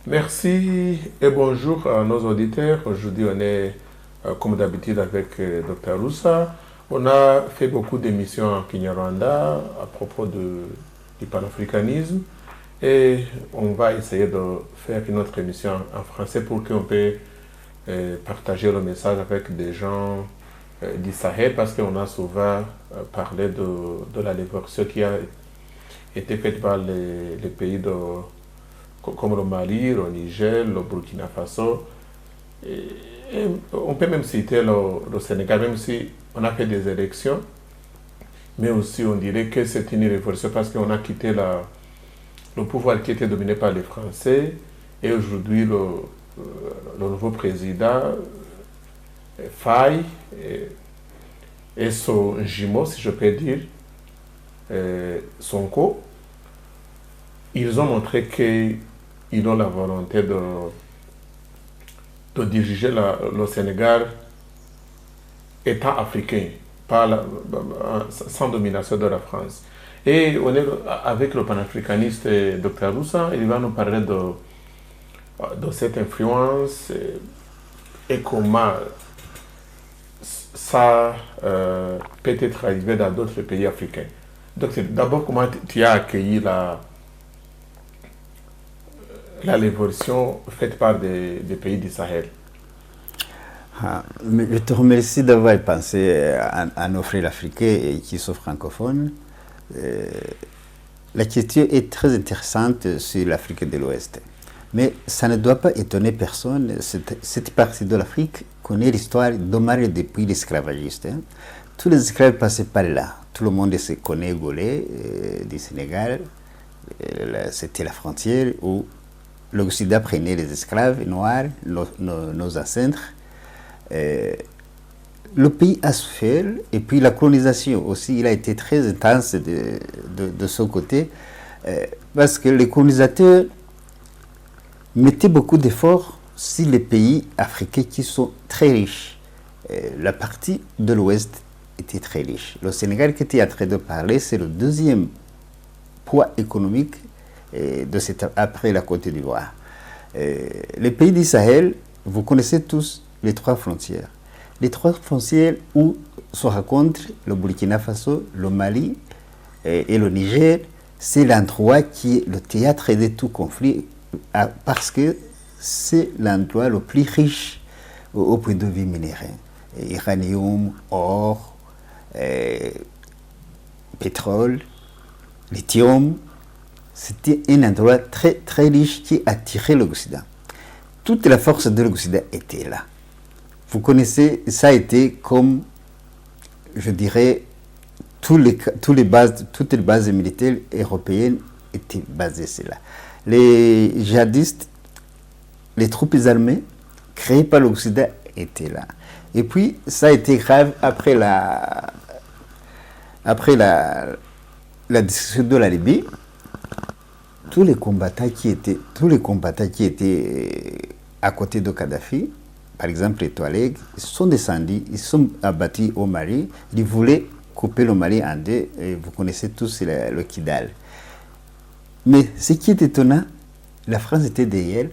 Merci et bonjour à nos auditeurs. Aujourd'hui, on est comme d'habitude avec Dr Roussa. On a fait beaucoup d'émissions en Kinyarwanda à propos du panafricanisme et on va essayer de faire une autre émission en français pour qu'on puisse partager le message avec des gens du Sahel parce qu'on a souvent parlé de la révolution qui a été faite par les pays comme le Mali, le Niger, le Burkina Faso. Et on peut même citer le Sénégal, même si on a fait des élections, mais aussi on dirait que c'est une révolution parce qu'on a quitté le pouvoir qui était dominé par les Français et aujourd'hui le nouveau président Faye et son jumeau, si je peux dire, Sonko, ils ont montré qu'ils ont la volonté de diriger le Sénégal étant africain, sans domination de la France. Et on est avec le panafricaniste Dr Roussa, il va nous parler de cette influence et comment ça peut être arrivé dans d'autres pays africains. Donc, d'abord, comment tu as accueilli la révolution faite par des pays du Sahel? Je te remercie d'avoir pensé à nos frères africains qui sont francophones. La question est très intéressante sur l'Afrique de l'Ouest. Mais ça ne doit pas étonner personne. Cette partie de l'Afrique connaît l'histoire d'Omar depuis l'esclavagiste. Tous les esclaves passaient par là. Tout le monde se connaît Golé du Sénégal. C'était la frontière où l'Occident prenait les esclaves noirs, nos ancêtres. Le pays a souffert et puis la colonisation aussi, il a été très intense de son côté parce que les colonisateurs mettaient beaucoup d'efforts sur les pays africains qui sont très riches. La partie de l'Ouest était très riche. Le Sénégal qui était en train de parler, c'est le deuxième poids économique après la Côte d'Ivoire. Les pays du Sahel, vous connaissez tous les trois frontières. Les trois frontières où se rencontrent le Burkina Faso, le Mali et le Niger, c'est l'endroit qui est le théâtre de tout conflit parce que c'est l'endroit le plus riche au point de vue minéraire. Uranium, or, pétrole, lithium. C'était un endroit très, très riche qui attirait l'Occident. Toute la force de l'Occident était là. Vous connaissez, ça a été comme, je dirais, toutes les bases militaires européennes étaient basées sur là. Les djihadistes, les troupes armées créées par l'Occident étaient là. Et puis, ça a été grave après la destruction de la Libye. Tous les combattants qui étaient à côté de Kadhafi, par exemple les Touaregs, ils sont descendus, ils sont abattus au Mali, ils voulaient couper le Mali en deux, et vous connaissez tous le Kidal. Mais ce qui est étonnant, la France était derrière,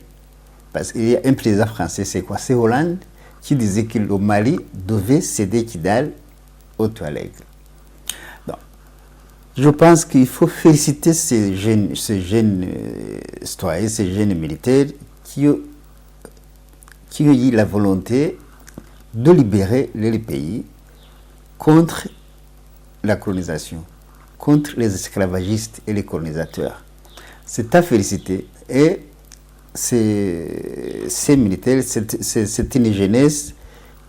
parce qu'il y a un président français, c'est quoi? C'est Hollande, qui disait que le Mali devait céder Kidal aux Touaregs. Je pense qu'il faut féliciter ces jeunes citoyens, ces jeunes militaires qui ont eu la volonté de libérer les pays contre la colonisation, contre les esclavagistes et les colonisateurs. C'est à féliciter. Et ces militaires, c'est une jeunesse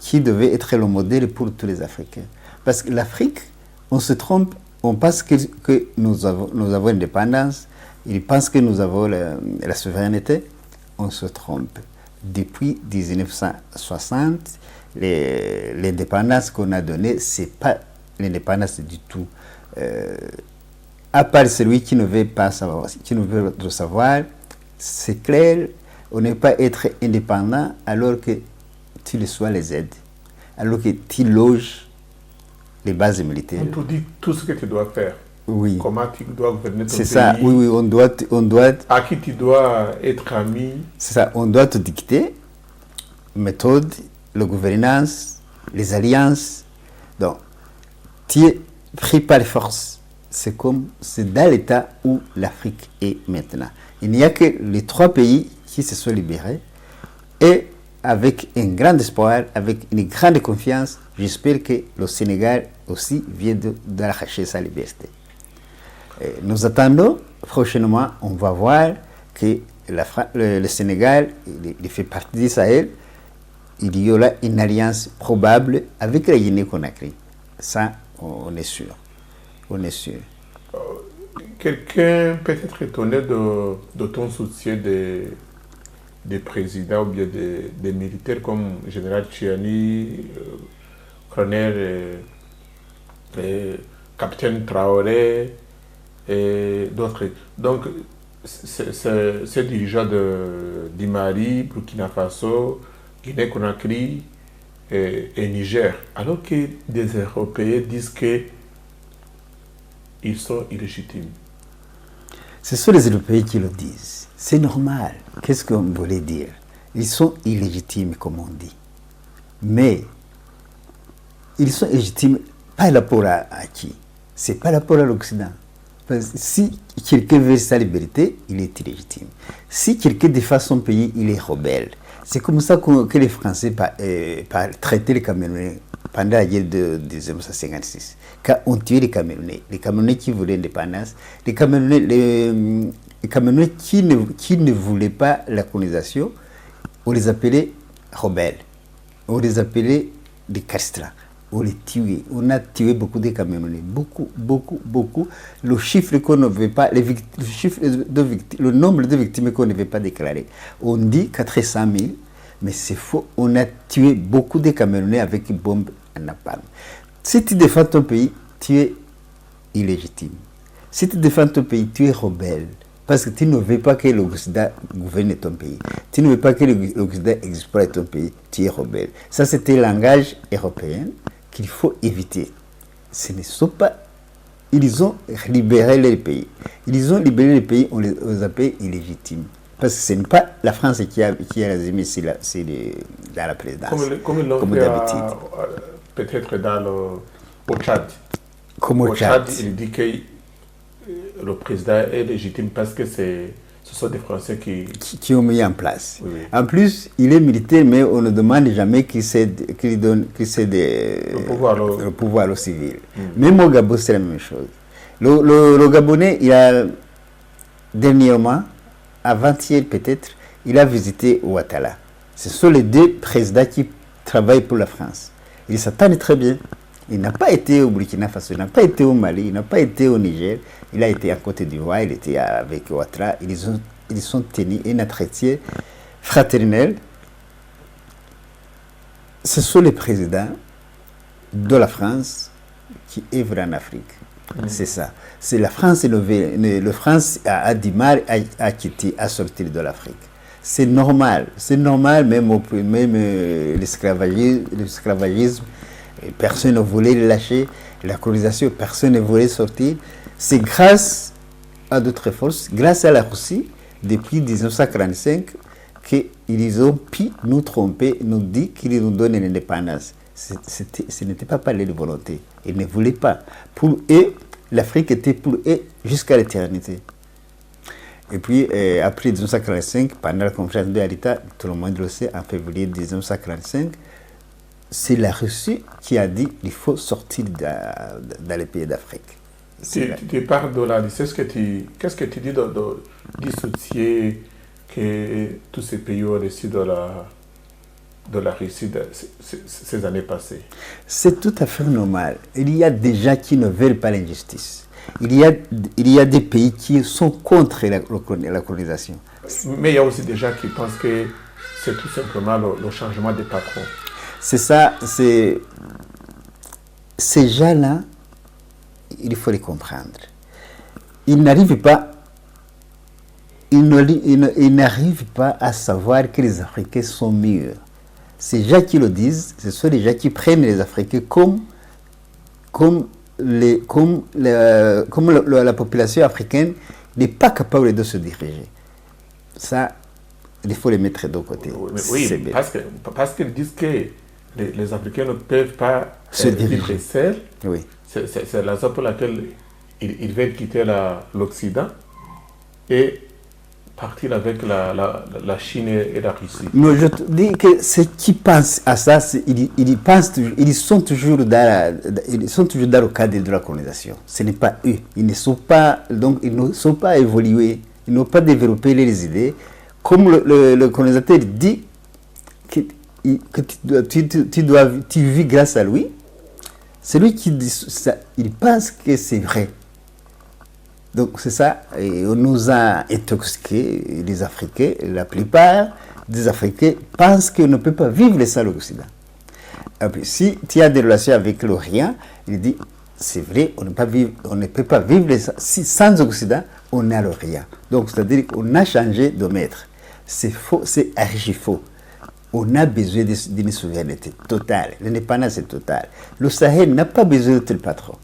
qui devait être le modèle pour tous les Africains. Parce que l'Afrique, on se trompe. On pense que nous avons l'indépendance, ils pensent que nous avons la souveraineté. On se trompe. Depuis 1960, l'indépendance qu'on a donnée, ce n'est pas l'indépendance du tout. À part celui qui ne veut pas savoir, qui ne veut le savoir, c'est clair, on ne peut pas être indépendant alors que tu reçois les aides, alors que tu loges les bases militaires. On te dit tout ce que tu dois faire. Oui. Comment tu dois gouverner ton pays. C'est ça, oui, on doit... À qui tu dois être ami. C'est ça, on doit te dicter méthode, la gouvernance, les alliances. Donc, tu es pris par force. C'est dans l'état où l'Afrique est maintenant. Il n'y a que les 3 pays qui se sont libérés et avec un grand espoir, avec une grande confiance, j'espère que le Sénégal aussi vient d'arracher sa liberté. Et nous attendons prochainement, on va voir que le Sénégal, il fait partie du Sahel, il y aura une alliance probable avec la Guinée-Conakry. Ça, on est sûr. On est sûr. Quelqu'un peut être étonné de ton soutien des présidents ou bien des militaires comme Général Tchiani, colonel capitaine Traoré et d'autres. Donc, ces dirigeants du Mali, Burkina Faso, Guinée-Conakry et Niger, alors que des Européens disent qu'ils sont illégitimes. Ce sont les Européens qui le disent. C'est normal. Qu'est-ce qu'on voulait dire? Ils sont illégitimes, comme on dit. Mais ils sont illégitimes par rapport à qui? C'est par rapport à l'Occident. Parce que si quelqu'un veut sa liberté, il est illégitime. Si quelqu'un défend son pays, il est rebelle. C'est comme ça que les Français traitaient les Camerounais pendant la guerre de 1956. Quand on tuait les Camerounais qui voulaient l'indépendance, les Camerounais qui ne voulaient pas la colonisation, on les appelait rebelles. On les appelait des castrats. On les tuait. On a tué beaucoup de Camerounais. Beaucoup, beaucoup, beaucoup. Le chiffre qu'on ne veut pas, le nombre de victimes qu'on ne veut pas déclarer. On dit 400 000, mais c'est faux. On a tué beaucoup de Camerounais avec une bombe à napalm. Si tu défends ton pays, tu es illégitime. Si tu défends ton pays, tu es rebelle. Parce que tu ne veux pas que l'Occident gouverne ton pays. Tu ne veux pas que l'Occident exploite ton pays. Tu es rebelle. Ça, c'était le langage européen qu'il faut éviter. Ce ne sont pas... Ils ont libéré les pays. Ils ont libéré les pays, on les appelle illégitimes. Parce que ce n'est pas la France qui a résumé, c'est dans la présidence. Comme d'habitude. Peut-être au Tchad. Comme au Tchad. Il dit que le président est légitime parce que ce sont des Français qui ont mis en place. Oui. En plus, il est militaire, mais on ne demande jamais qu'il donne le pouvoir au civil. Même au Gabon, c'est la même chose. Le Gabonais, il a dernièrement, avant-hier peut-être, il a visité Ouattara. Ce sont les 2 présidents qui travaillent pour la France. Il s'attendent très bien. Il n'a pas été au Burkina Faso, il n'a pas été au Mali, il n'a pas été au Niger. Il a été à Côte d'Ivoire, il était avec Ouattara. Ils sont tenus un entretien fraternel. Ce sont les présidents de la France qui œuvrent en Afrique. C'est ça. C'est la France, le France a du mal à quitter, à sortir de l'Afrique. C'est normal, même l'esclavagisme, personne ne voulait le lâcher, la colonisation, personne ne voulait sortir. C'est grâce à d'autres forces, grâce à la Russie, depuis 1945, qu'ils ont pu nous tromper, nous dire qu'ils nous donnent l'indépendance. Ce n'était pas parler de volonté. Ils ne voulaient pas. Pour eux, l'Afrique était pour eux jusqu'à l'éternité. Et puis, après 1945, pendant la conférence de Arita, tout le monde le sait, en février 1945, c'est la Russie qui a dit qu'il faut sortir dans les pays d'Afrique. Tu parles de la Russie. Qu'est-ce que tu dis du soutien que tous ces pays ont reçu de la Russie ces années passées? C'est tout à fait normal. Il y a des gens qui ne veulent pas l'injustice. Il y a des pays qui sont contre la colonisation. Mais il y a aussi des gens qui pensent que c'est tout simplement le changement des patrons. C'est ça, ces gens-là, il faut les comprendre. Ils n'arrivent pas à savoir que les Africains sont mieux. Ces gens qui le disent, ce sont les gens qui prennent les Africains comme la population africaine n'est pas capable de se diriger. Ça, il faut les mettre de côté. Oui, parce qu'ils disent que les Africains ne peuvent pas vivre seuls. Oui. C'est la raison pour laquelle ils veulent quitter l'Occident et partir avec la Chine et la Russie. Non, je te dis que ceux qui pensent à ça, ils sont toujours dans le cadre de la colonisation. Ce n'est pas eux. Ils ne sont pas évolués. Ils n'ont pas développé les idées. Comme le colonisateur dit que tu vis grâce à lui, c'est lui qui dit ça. Il pense que c'est vrai. Donc c'est ça, et on nous a intoxiqués, les Africains, la plupart des Africains pensent qu'on ne peut pas vivre sans l'Occident. Et puis si tu as des relations avec l'Orient, il dit, c'est vrai, on ne peut pas vivre sans l'Occident, on a l'Orient. Donc c'est-à-dire qu'on a changé de maître. C'est faux, c'est archi faux. On a besoin d'une souveraineté totale, l'indépendance est totale. Le Sahel n'a pas besoin de tel patron.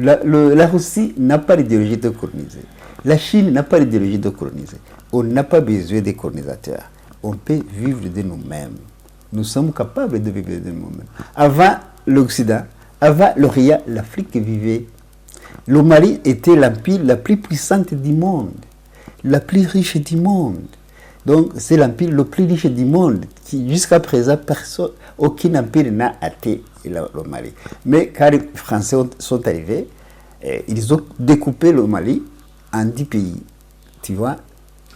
La Russie n'a pas l'idéologie de coloniser. La Chine n'a pas l'idéologie de coloniser. On n'a pas besoin des colonisateurs. On peut vivre de nous-mêmes. Nous sommes capables de vivre de nous-mêmes. Avant l'Occident, avant l'Orient, l'Afrique vivait. Le Mali était l'empire la plus puissante du monde, la plus riche du monde. Donc c'est l'empire le plus riche du monde qui jusqu'à présent aucun empire n'a atteint le Mali. Mais quand les Français sont arrivés, ils ont découpé le Mali en 10 pays. Tu vois?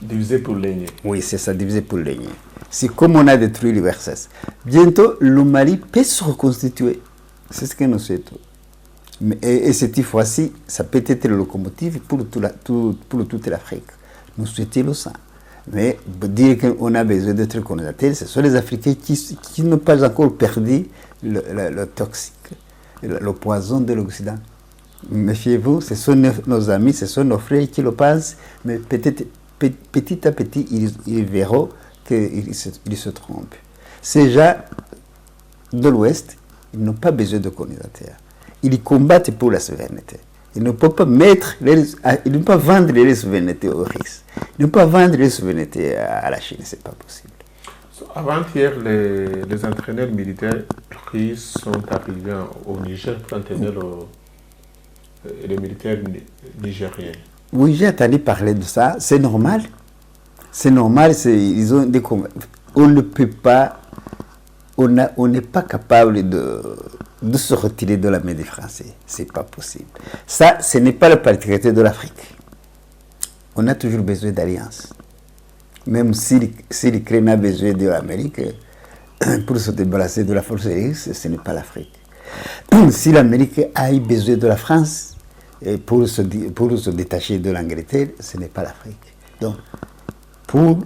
Divisé pour régner. Oui, c'est ça, divisé pour régner. C'est comme on a détruit l'URSS. Bientôt, le Mali peut se reconstituer. C'est ce que nous souhaitons. Et cette fois-ci, ça peut être le locomotive pour toute l'Afrique. Nous souhaitons ça. Mais dire qu'on a besoin d'être colonisateurs, ce sont les Africains qui n'ont pas encore perdu le toxique, le poison de l'Occident. Méfiez-vous, ce sont nos amis, ce sont nos frères qui le pensent, mais peut-être petit à petit, ils verront qu'ils se trompent. Ces gens de l'Ouest, ils n'ont pas besoin de colonisateurs. Ils combattent pour la souveraineté. Ils ne peuvent pas ils ne peuvent pas vendre les souverainetés aux Russes. Ils ne peuvent pas vendre les souverainetés à la Chine, ce n'est pas possible. Avant-hier, les entraîneurs militaires russes sont arrivés au Niger pour entraîner les militaires nigériens. Oui, j'ai entendu parler de ça. C'est normal. C'est normal. Ils ont des combats. On ne peut pas. On n'est pas capable de se retirer de la main des Français. Ce n'est pas possible. Ça, ce n'est pas la particularité de l'Afrique. On a toujours besoin d'alliances. Même si l'Ukraine a besoin de l'Amérique pour se débarrasser de la force russe, ce n'est pas l'Afrique. Si l'Amérique a eu besoin de la France pour se détacher de l'Angleterre, ce n'est pas l'Afrique. Donc, pour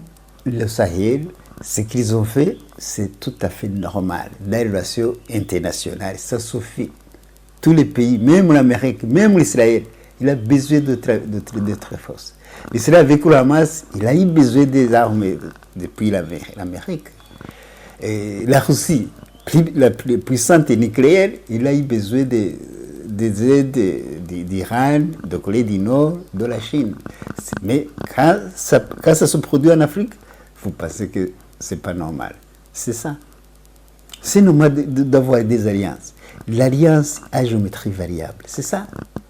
le Sahel, ce qu'ils ont fait, c'est tout à fait normal. Dans les relations internationales, ça suffit. Tous les pays, même l'Amérique, même l'Israël, il a besoin de très force. L'Israël, avec le Hamas, il a eu besoin des armes depuis l'Amérique. Et la Russie, la plus puissante nucléaire, il a eu besoin des aides d'Iran, de Corée du Nord, de la Chine. Mais quand ça se produit en Afrique, vous pensez que ce n'est pas normal. C'est ça. C'est normal d'avoir des alliances. L'alliance à géométrie variable, c'est ça.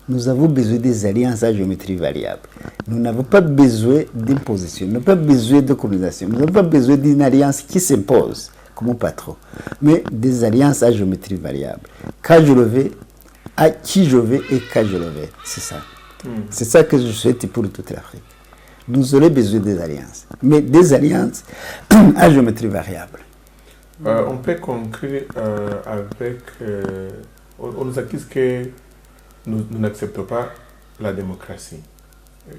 Nous avons besoin des alliances à géométrie variable. Nous n'avons pas besoin d'imposition, nous n'avons pas besoin de colonisation, nous n'avons pas besoin d'une alliance qui s'impose, comme pas trop, mais des alliances à géométrie variable. Quand je le veux, à qui je veux et quand je le veux. C'est ça. C'est ça que je souhaite pour toute l'Afrique. Nous aurons besoin des alliances, mais des alliances à géométrie variable. On peut conclure avec... on nous accuse que nous n'acceptons pas la démocratie.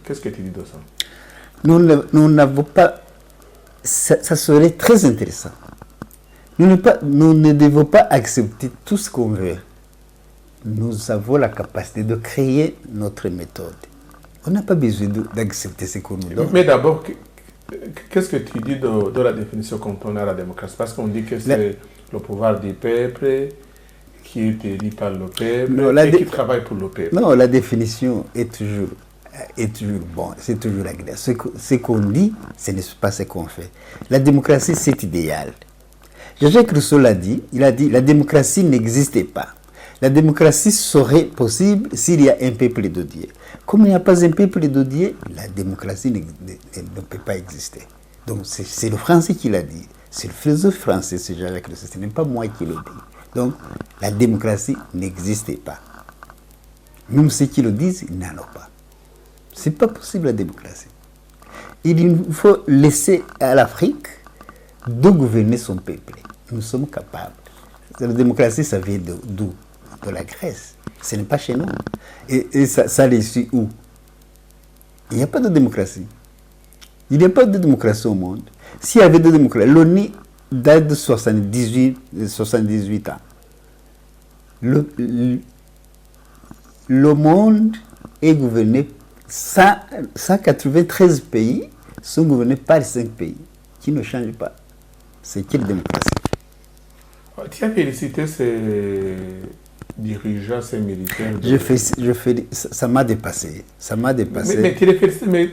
Qu'est-ce que tu dis de ça? Nous n'avons pas... Ça serait très intéressant. Nous ne devons pas accepter tout ce qu'on veut. Nous avons la capacité de créer notre méthode. On n'a pas besoin d'accepter ce qu'on nous donne. Mais d'abord, qu'est-ce que tu dis de la définition qu'on donne à la démocratie? Parce qu'on dit que c'est le pouvoir du peuple qui est élu par le peuple Non, et qui travaille pour le peuple. Non, la définition est toujours bon, c'est toujours agréable. Ce qu'on dit, ce n'est pas ce qu'on fait. La démocratie, c'est idéal. Jean-Jacques Rousseau l'a dit, il a dit la démocratie n'existait pas. La démocratie serait possible s'il y a un peuple de Dieu. Comme il n'y a pas un peuple de Dieu, la démocratie ne peut pas exister. Donc c'est le français qui l'a dit. C'est le philosophe français, c'est Jean-Jacques Rousseau. Ce n'est pas moi qui le dis. Donc la démocratie n'existait pas. Même ceux qui le disent, ils n'en ont pas. Ce n'est pas possible la démocratie. Il faut laisser à l'Afrique de gouverner son peuple. Nous sommes capables. La démocratie, ça vient d'où? De la Grèce. Ce n'est pas chez nous. Et ça réussit où? Il n'y a pas de démocratie. Il n'y a pas de démocratie au monde. S'il y avait de démocratie, l'ONU date de 78 ans. Le monde est gouverné, 193 pays sont gouvernés par 5 pays qui ne changent pas. C'est quelle démocratie? Tu as félicité ces dirigeants, ces militaires. Ça m'a dépassé. Ça m'a dépassé. Mais tu les félicites, mais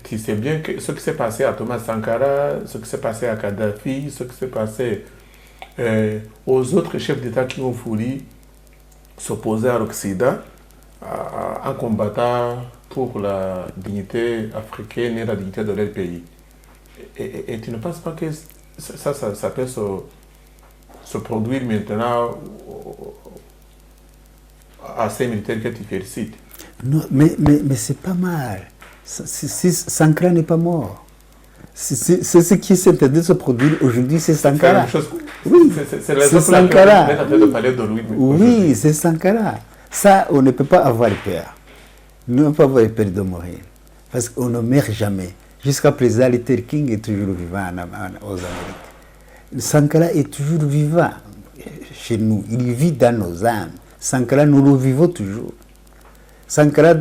tu sais bien que ce qui s'est passé à Thomas Sankara, ce qui s'est passé à Kadhafi, ce qui s'est passé aux autres chefs d'État qui ont voulu s'opposer à l'Occident en combattant pour la dignité africaine et la dignité de leur pays. Et tu ne penses pas que ça peut se produire maintenant à ces militaires que tu félicites? Non, mais c'est pas mal. Sankara n'est pas mort. C'est ce qui s'interdit de se produire aujourd'hui, c'est Sankara. Oui, c'est Sankara. Oui, c'est Sankara. Ça, on ne peut pas avoir peur. Nous ne pouvons pas avoir peur de mourir. Parce qu'on ne meurt jamais. Jusqu'à présent, Luther King est toujours vivant aux Amériques. Sankara est toujours vivant chez nous. Il vit dans nos âmes. Sankara, nous le vivons toujours. Sankara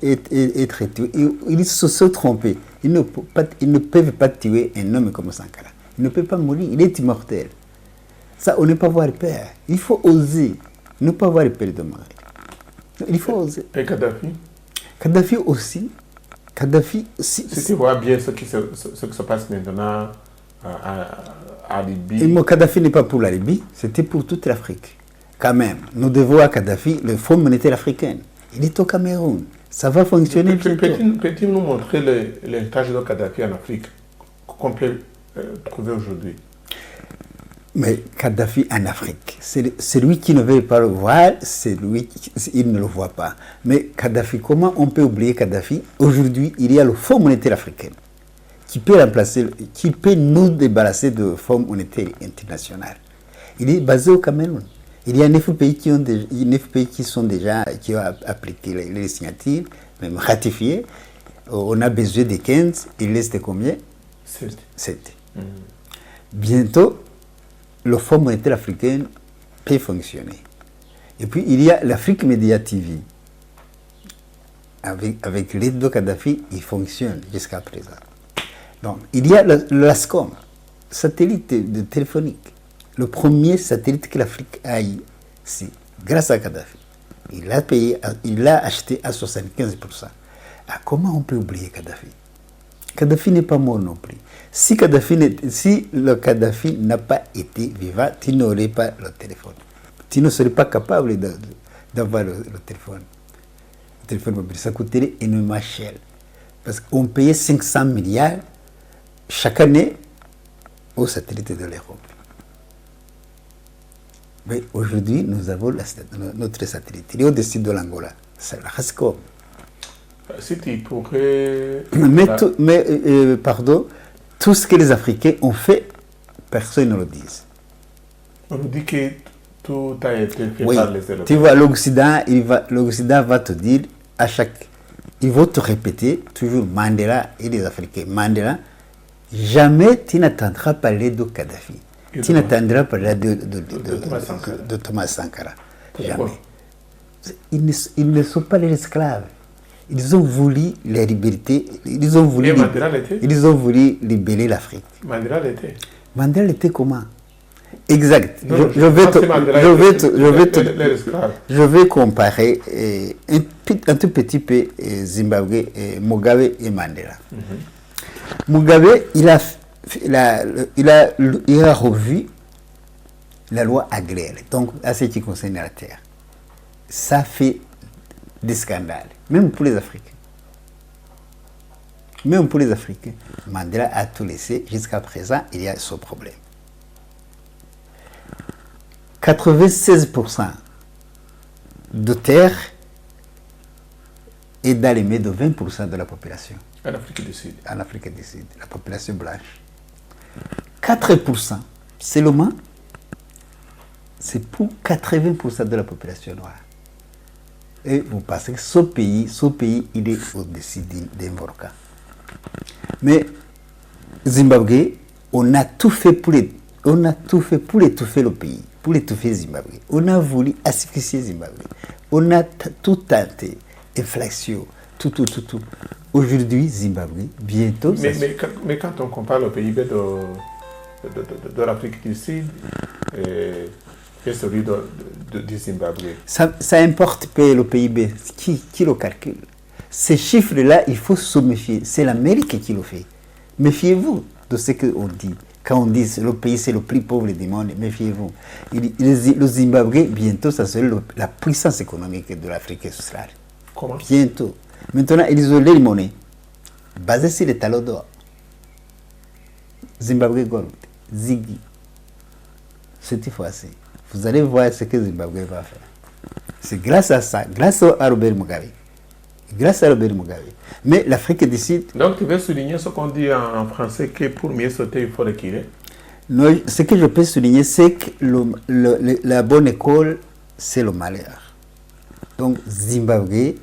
est traité. Ils se sont trompés. Ils ne peuvent pas tuer un homme comme Sankara. Il ne peut pas mourir. Il est immortel. Ça, on ne peut pas avoir peur. Il faut oser. Ne pas avoir peur de mourir. Il faut oser. Et Kadhafi? Kadhafi aussi. Kadhafi, si tu vois bien ce qui se passe maintenant à Libye. Et Kadhafi n'est pas pour la Libye, c'était pour toute l'Afrique. Quand même, nous devons à Kadhafi le Fonds monétaire africain. Il est au Cameroun. Ça va fonctionner bientôt. Peux-tu nous montrer l'héritage de Kadhafi en Afrique qu'on peut trouver aujourd'hui? Mais Kadhafi en Afrique, c'est lui qui ne veut pas le voir, il ne le voit pas. Mais Kadhafi, comment on peut oublier Kadhafi? Aujourd'hui, il y a le Fonds monétaire africain qui peut nous débarrasser du Fonds monétaire international. Il est basé au Cameroun. Il y a 9 pays qui ont appliqué les signatures, même ratifié. On a besoin de 15, il reste combien? 7. Bientôt, le Fonds monétaire africain peut fonctionner. Et puis, il y a l'Afrique Média TV. Avec l'aide de Kadhafi, il fonctionne jusqu'à présent. Donc, il y a l'ASCOM, satellite de téléphonique. Le premier satellite que l'Afrique a eu, c'est grâce à Kadhafi. Il l'a acheté à 75%. Comment on peut oublier Kadhafi? Kadhafi n'est pas mort non plus. Si le Kadhafi n'a pas été vivant, tu n'aurais pas le téléphone. Tu ne serais pas capable d'avoir le téléphone. Le téléphone mobile, ça coûterait énormément cher. Parce qu'on payait 500 milliards chaque année aux satellites de l'Europe. Mais aujourd'hui, nous avons notre satellite. Il est au-dessus de l'Angola. C'est la RASCOM. Si tu pourrais... Pardon, tout ce que les Africains ont fait, personne ne le dit. On nous dit que tout a été fait par les Européens. Tu vois, l'Occident va te dire à chaque... Ils vont te répéter toujours Mandela et les Africains. Mandela, jamais tu n'entendras parler de Kadhafi. Tu n'entendras parler de Thomas Sankara. Jamais. Ils ne sont pas les esclaves. Ils ont voulu la liberté. Ils ont voulu libérer l'Afrique. Mandela l'était. Mandela était comment? Exact. Non, Je vais comparer un tout petit peu Zimbabwe, Mugabe et Mandela. Mugabe, il a revu la loi agraire, donc à ce qui concerne la terre. Ça fait des scandales, même pour les Africains. Même pour les Africains. Mandela a tout laissé. Jusqu'à présent, il y a ce problème. 96% de terre est dans les mains de 20% de la population. En Afrique du Sud. En Afrique du Sud, la population blanche. 4% seulement, c'est pour 80% de la population noire. Et vous pensez que ce pays, il est au-dessus d'un volcan. Mais Zimbabwe, on a tout fait pour étouffer le pays, pour étouffer Zimbabwe. On a voulu asphyxier Zimbabwe. On a tout tenté, inflation, tout. Aujourd'hui, Zimbabwe, bientôt... Mais quand on compare le PIB de l'Afrique du Sud et celui du Zimbabwe... Ça importe peu le PIB. Qui le calcule? Ces chiffres-là, il faut se méfier. C'est l'Amérique qui le fait. Méfiez-vous de ce qu'on dit. Quand on dit que le pays c'est le plus pauvre du monde, méfiez-vous. Le Zimbabwe, bientôt, ça sera la puissance économique de l'Afrique australe. Comment? Bientôt. Maintenant, ils ont les monnaies basées sur les talons d'or. Zimbabwe Gold, Ziggy. Cette fois-ci, vous allez voir ce que Zimbabwe va faire. C'est grâce à ça, grâce à Robert Mugabe. Grâce à Robert Mugabe. Mais l'Afrique du Sud... Donc tu veux souligner ce qu'on dit en français, que pour mieux sauter, il faut reculer? Non, ce que je peux souligner, c'est que la bonne école, c'est le malheur. Donc Zimbabwe,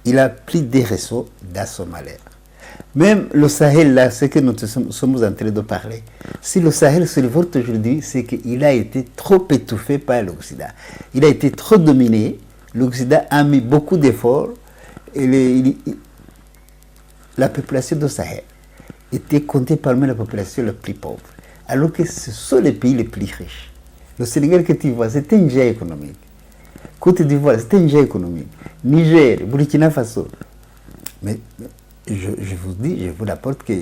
il a pris des réseaux dans son malheur. Même le Sahel, là, ce que nous sommes en train de parler, si le Sahel se révolte aujourd'hui, c'est qu'il a été trop étouffé par l'Occident. Il a été trop dominé. L'Occident a mis beaucoup d'efforts. Et la population du Sahel était comptée parmi la population la plus pauvre, alors que ce sont les pays les plus riches. Le Sénégal que tu vois, c'est un géant économique. Côte d'Ivoire, c'est un géant économique. Niger, Burkina Faso. Mais je vous dis, je vous rapporte que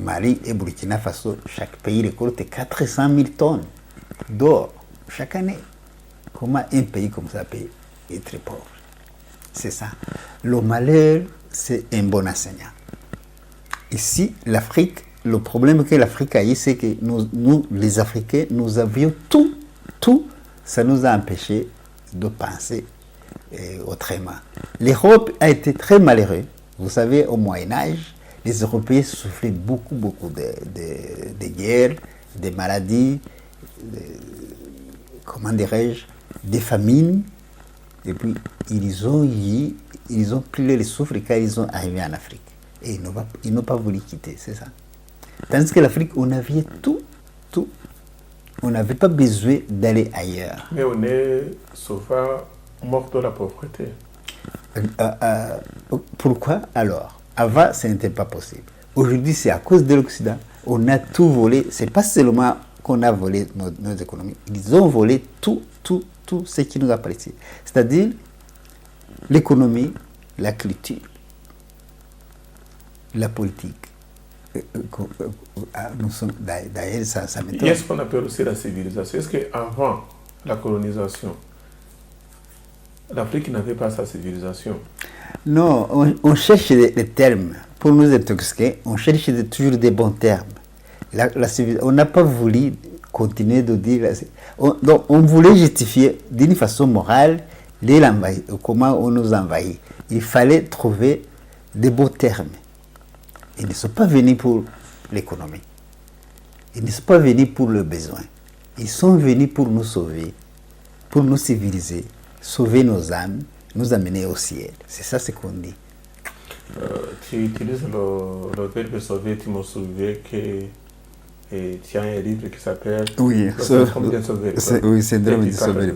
Mali et Burkina Faso, chaque pays récolte 400 000 tonnes d'or chaque année. Comment un pays comme ça peut être pauvre? C'est ça. Le malheur, c'est un bon enseignant. Ici, l'Afrique, le problème que l'Afrique a eu, c'est que nous, les Africains, nous avions tout. Ça nous a empêchés de penser autrement. L'Europe a été très malheureuse. Vous savez, au Moyen-Âge, les Européens souffraient beaucoup de guerres, de maladies, comment dirais-je, des famines. Et puis, ils ont pris les souffres quand ils sont arrivés en Afrique. Et ils n'ont pas voulu quitter, c'est ça. Tandis que l'Afrique, on avait tout. On n'avait pas besoin d'aller ailleurs. Mais on est souvent mort de la pauvreté. Pourquoi alors? Avant, ce n'était pas possible. Aujourd'hui, c'est à cause de l'Occident. On a tout volé. Ce n'est pas seulement qu'on a volé nos économies. Ils ont volé tout ce qui nous appartient. C'est-à-dire l'économie, la culture, la politique. Nous sommes, d'ailleurs, ça m'étonne. Il y a ce qu'on appelle aussi la civilisation. Est-ce qu'avant la colonisation, l'Afrique n'avait pas sa civilisation? Non, on cherche des termes. Pour nous intoxiquer, on cherche toujours des bons termes. On n'a pas voulu continuer de dire... Donc, on voulait justifier d'une façon morale comment on nous envahit. Il fallait trouver des beaux termes. Ils ne sont pas venus pour l'économie. Ils ne sont pas venus pour le besoin. Ils sont venus pour nous sauver, pour nous civiliser, sauver nos âmes, nous amener au ciel. C'est ça ce qu'on dit. Tu utilises le verbe sauver, tu me souviens que tu as un livre qui s'appelle Oui, Syndrome de sauver. Oui, Syndrome de sauver.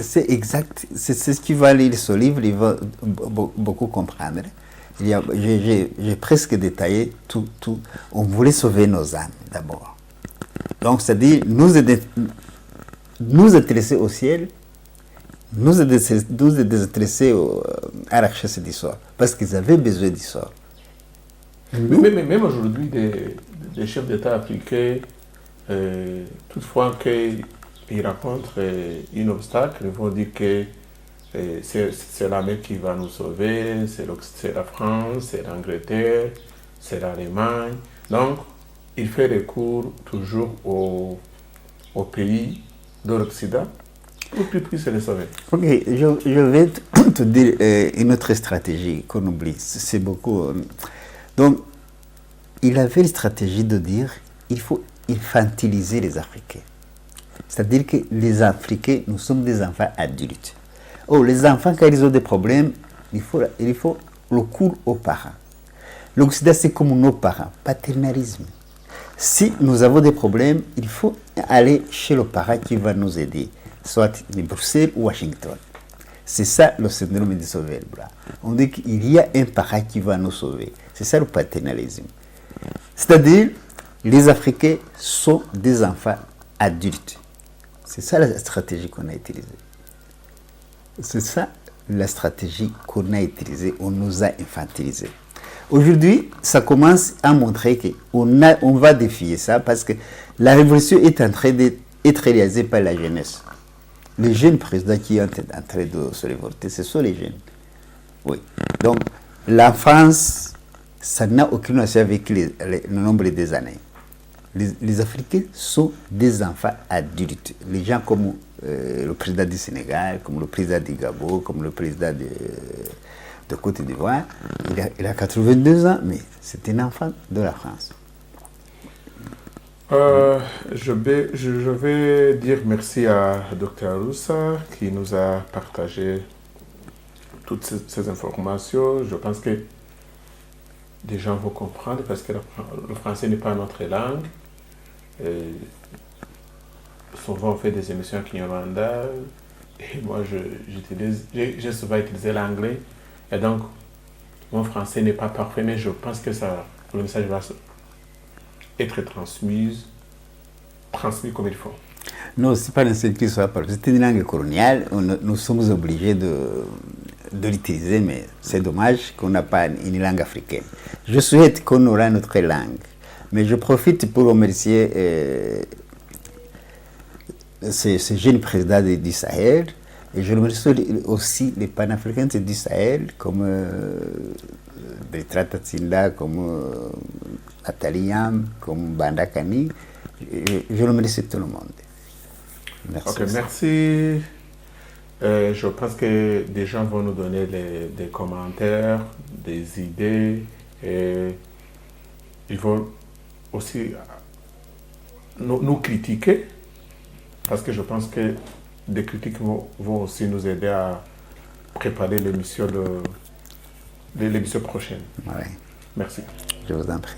C'est exact. C'est ce qui va lire ce livre, il va beaucoup comprendre. J'ai presque détaillé tout. On voulait sauver nos âmes d'abord. Donc, c'est-à-dire, nous intéresser au ciel, nous intéresser à la recherche d'histoire, parce qu'ils avaient besoin d'histoire. Même aujourd'hui, des chefs d'État africains, toutefois qu'ils rencontrent un obstacle, ils vont dire que c'est la mer qui va nous sauver, c'est la France, c'est l'Angleterre, c'est l'Allemagne. Donc, il fait recours toujours aux pays de l'Occident pour qu'ils puissent les sauver. Ok, je vais te dire une autre stratégie qu'on oublie. C'est beaucoup. Donc, il avait une stratégie de dire il faut infantiliser les Africains. C'est-à-dire que les Africains, nous sommes des enfants adultes. Oh, les enfants, quand ils ont des problèmes, il faut le cours aux parents. L'Occident, c'est comme nos parents, paternalisme. Si nous avons des problèmes, il faut aller chez le parent qui va nous aider, soit Bruxelles ou Washington. C'est ça le syndrome du sauveur blanc. On dit qu'il y a un parent qui va nous sauver. C'est ça le paternalisme. C'est-à-dire, les Africains sont des enfants adultes. C'est ça la stratégie qu'on a utilisée. C'est ça la stratégie qu'on a utilisée, on nous a infantilisés. Aujourd'hui, ça commence à montrer qu'on va défier ça parce que la révolution est en train d'être réalisée par la jeunesse. Les jeunes présidents qui sont en train de se révolter, ce sont les jeunes. Oui. Donc, l'enfance, ça n'a aucune relation avec le nombre des années. Les Africains sont des enfants adultes. Les gens comme le président du Sénégal, comme le président du Gabon, comme le président de Côte d'Ivoire, il a 82 ans, mais c'est un enfant de la France. Je vais dire merci à Dr Aroussa qui nous a partagé toutes ces informations. Je pense que des gens vont comprendre parce que le français n'est pas notre langue. Souvent on fait des émissions en Kinyarwanda et moi j'ai souvent utilisé l'anglais et donc mon français n'est pas parfait mais je pense que le message va être transmis comme il faut. Non, ce n'est pas nécessaire qu'il soit parfait. C'est une langue coloniale, nous sommes obligés de l'utiliser, mais c'est dommage qu'on n'a pas une langue africaine. Je souhaite qu'on aura notre langue, mais je profite pour remercier ces jeunes présidents du Sahel, et je remercie aussi les panafricains du Sahel, comme Bertrand Tatsinda, comme Nathalie Yam, comme Banda Kani. Je remercie tout le monde. Merci. Ok, merci. Je pense que des gens vont nous donner des commentaires, des idées, et ils vont aussi nous critiquer, parce que je pense que des critiques vont aussi nous aider à préparer l'émission prochaine. Ouais. Merci. Je vous en prie.